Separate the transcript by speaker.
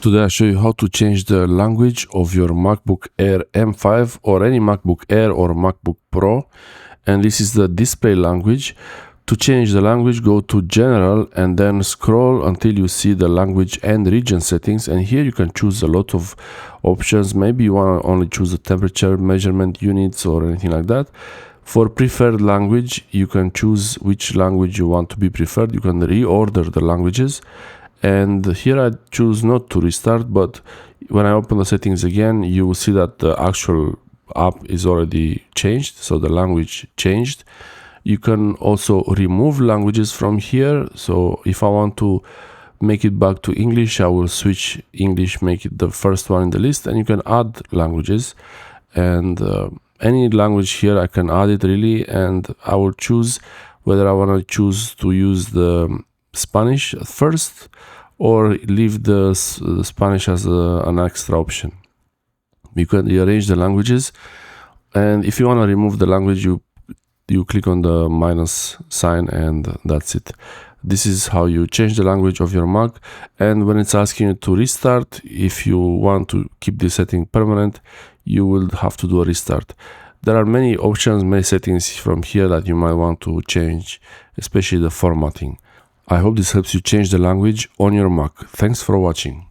Speaker 1: Today I show you how to change the language of your MacBook Air M5 or any MacBook Air or MacBook Pro, and this is the display language. To change the language, go to General and then scroll until you see the language and region settings, and here you can choose a lot of options. Maybe you want to only choose the temperature, measurement units or anything like that. For preferred language, you can choose which language you want to be preferred. You can reorder the languages. And here I choose not to restart, but when I open the settings again, you will see that the actual app is already changed, so the language changed. You can also remove languages from here, so if I want to make it back to English, I will switch English, make it the first one in the list, and you can add languages, and any language here I can add it really, and I will choose whether I want to choose to use the Spanish first or leave the Spanish as an extra option. You can rearrange the languages, and if you want to remove the language, you click on the minus sign and that's it. This is how you change the language of your Mac, and when it's asking you to restart, if you want to keep this setting permanent, you will have to do a restart. There are many options, many settings from here that you might want to change, especially the formatting. I hope this helps you change the language on your Mac. Thanks for watching.